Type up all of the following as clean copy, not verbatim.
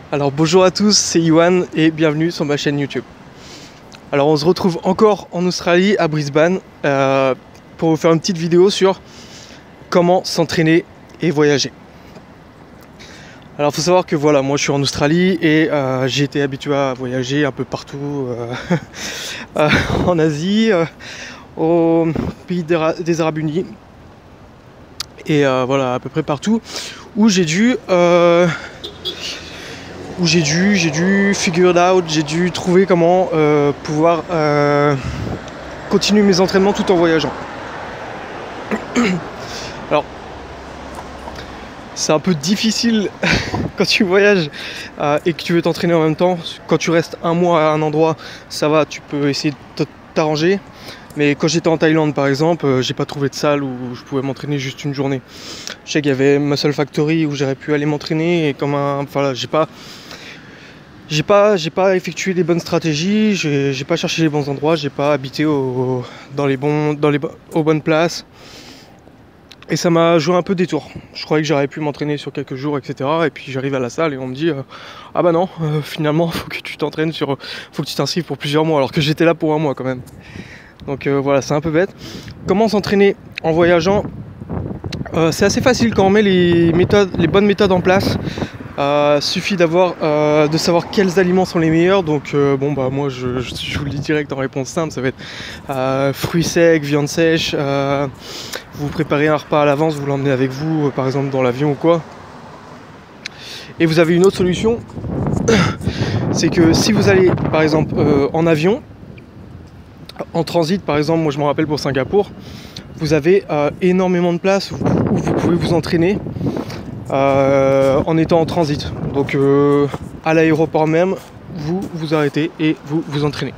Alors bonjour à tous, c'est Yohan et bienvenue sur ma chaîne YouTube. Alors on se retrouve encore en Australie, à Brisbane, pour vous faire une petite vidéo sur comment s'entraîner et voyager. Alors il faut savoir que voilà, moi je suis en Australie et j'ai été habitué à voyager un peu partout en Asie, au pays des Arabes Unis et voilà à peu près partout où j'ai dû figure it out, j'ai dû trouver comment pouvoir continuer mes entraînements tout en voyageant. Alors, c'est un peu difficile quand tu voyages et que tu veux t'entraîner en même temps. Quand tu restes un mois à un endroit, ça va, tu peux essayer de t'arranger. Mais quand j'étais en Thaïlande par exemple, j'ai pas trouvé de salle où je pouvais m'entraîner juste une journée. Je sais qu'il y avait Muscle Factory où j'aurais pu aller m'entraîner et comme un... Voilà, j'ai pas effectué les bonnes stratégies, j'ai pas cherché les bons endroits, j'ai pas habité aux bonnes places. Et ça m'a joué un peu des tours. Je croyais que j'aurais pu m'entraîner sur quelques jours, etc. Et puis j'arrive à la salle et on me dit ah bah non, finalement faut que tu t'entraînes faut que tu t'inscrives pour plusieurs mois, alors que j'étais là pour un mois quand même. Donc voilà, c'est un peu bête. Comment s'entraîner en voyageant? C'est assez facile quand on met les bonnes méthodes en place. Suffit de savoir quels aliments sont les meilleurs. Donc bon bah moi je vous le dis direct en réponse simple, ça va être fruits secs, viande sèche. Vous préparez un repas à l'avance, vous l'emmenez avec vous par exemple dans l'avion ou quoi. Et vous avez une autre solution, c'est que si vous allez par exemple en avion, en transit par exemple, moi je me rappelle pour Singapour, vous avez énormément de places où vous pouvez vous entraîner en étant en transit. Donc à l'aéroport même, vous vous arrêtez et vous vous entraînez.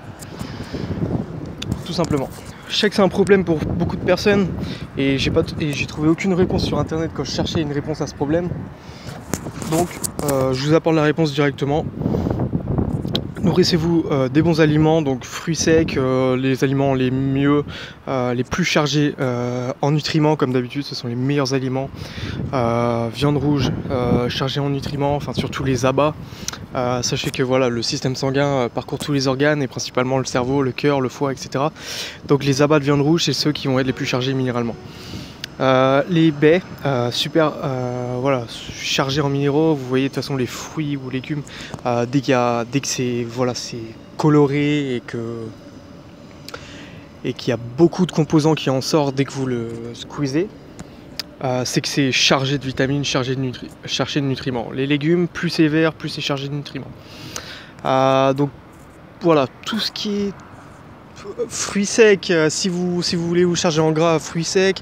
Tout simplement. Je sais que c'est un problème pour beaucoup de personnes et j'ai trouvé aucune réponse sur internet quand je cherchais une réponse à ce problème. Donc je vous apporte la réponse directement. Nourrissez-vous des bons aliments, donc fruits secs, les aliments les mieux, les plus chargés en nutriments comme d'habitude, ce sont les meilleurs aliments. Viande rouge chargée en nutriments, enfin surtout les abats. Sachez que voilà, le système sanguin parcourt tous les organes et principalement le cerveau, le cœur, le foie, etc. Donc les abats de viande rouge, c'est ceux qui vont être les plus chargés minéralement. Les baies, voilà, chargés en minéraux. Vous voyez de toute façon les fruits ou légumes, dès que c'est coloré et qu'il y a beaucoup de composants qui en sortent dès que vous le squeezez, c'est que c'est chargé de vitamines, chargé de nutriments. Les légumes, plus c'est vert, plus c'est chargé de nutriments. Donc voilà, tout ce qui est fruits secs, si vous voulez vous charger en gras, fruits secs,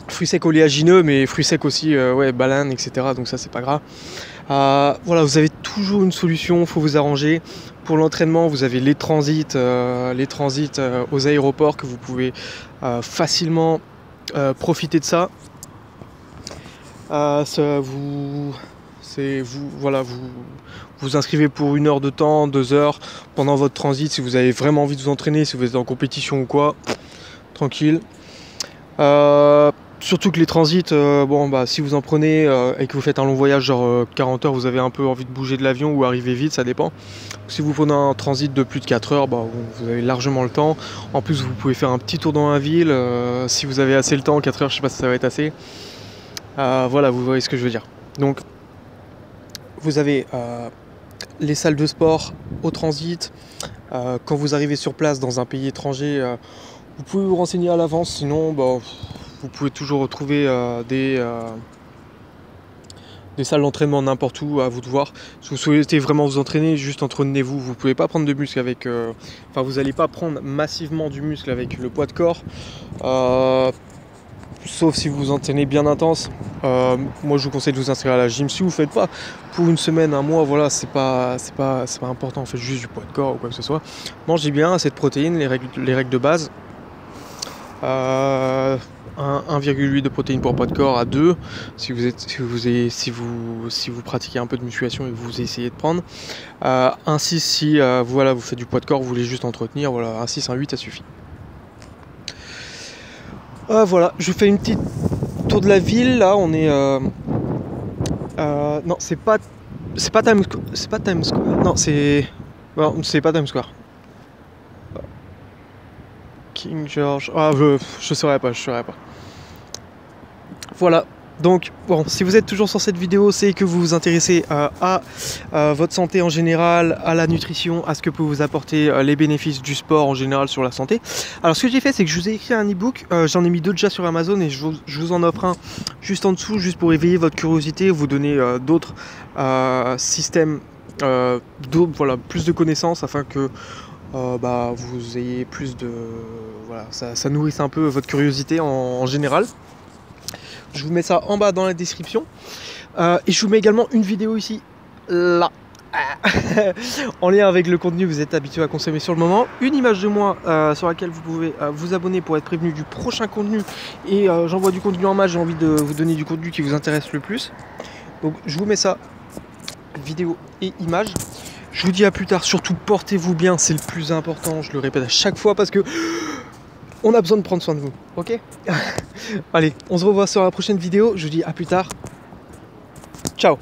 fruits secs oléagineux, mais fruits secs aussi, ouais, bananes, etc. Donc ça c'est pas grave. Voilà, vous avez toujours une solution, il faut vous arranger. Pour l'entraînement, vous avez les transits aux aéroports que vous pouvez facilement profiter de ça. Vous inscrivez pour 1 heure de temps, 2 heures pendant votre transit si vous avez vraiment envie de vous entraîner, si vous êtes en compétition ou quoi, tranquille. Surtout que les transits, si vous en prenez et que vous faites un long voyage genre 40 heures, vous avez un peu envie de bouger de l'avion ou arriver vite, ça dépend. Si vous prenez un transit de plus de 4 heures, vous avez largement le temps. En plus vous pouvez faire un petit tour dans la ville, si vous avez assez le temps, 4 heures je sais pas si ça va être assez. Voilà, vous voyez ce que je veux dire. Donc vous avez les salles de sport au transit. Quand vous arrivez sur place dans un pays étranger, vous pouvez vous renseigner à l'avance, sinon vous pouvez toujours retrouver des salles d'entraînement n'importe où, à vous de voir. Si vous souhaitez vraiment vous entraîner, juste entraînez-vous. Vous ne pouvez pas prendre de muscle avec... vous n'allez pas prendre massivement du muscle avec le poids de corps. Sauf si vous vous entraînez bien intense. Moi je vous conseille de vous inscrire à la gym. Si vous ne faites pas pour une semaine, un mois, voilà, c'est pas important. Faites juste du poids de corps ou quoi que ce soit. Mangez bien, assez de protéines, les règles de base. 1,8 de protéines pour poids de corps à 2 si vous pratiquez un peu de musculation et que vous essayez de prendre. 1,6 si vous faites du poids de corps, vous voulez juste entretenir, voilà, 1,6, 1,8 ça suffit. Voilà, je vous fais une petite tour de la ville. Là on est Non, c'est pas Times Square. Non, c'est pas Times Square. King George. Ah, je saurais pas. Voilà. Donc, bon, si vous êtes toujours sur cette vidéo, c'est que vous vous intéressez à votre santé en général, à la nutrition, à ce que peut vous apporter les bénéfices du sport en général sur la santé. Alors, ce que j'ai fait, c'est que je vous ai écrit un e-book. J'en ai mis 2 déjà sur Amazon et je vous en offre un juste en dessous, juste pour éveiller votre curiosité, vous donner d'autres systèmes, voilà, plus de connaissances afin que vous ayez plus de... Voilà, ça nourrisse un peu votre curiosité en général. Je vous mets ça en bas dans la description. Et je vous mets également une vidéo ici, là, en lien avec le contenu que vous êtes habitué à consommer sur le moment. Une image de moi sur laquelle vous pouvez vous abonner pour être prévenu du prochain contenu. Et j'envoie du contenu en masse, j'ai envie de vous donner du contenu qui vous intéresse le plus. Donc je vous mets ça, vidéo et image. Je vous dis à plus tard, surtout portez-vous bien, c'est le plus important, je le répète à chaque fois parce que on a besoin de prendre soin de vous, ok? Allez, on se revoit sur la prochaine vidéo, je vous dis à plus tard. Ciao.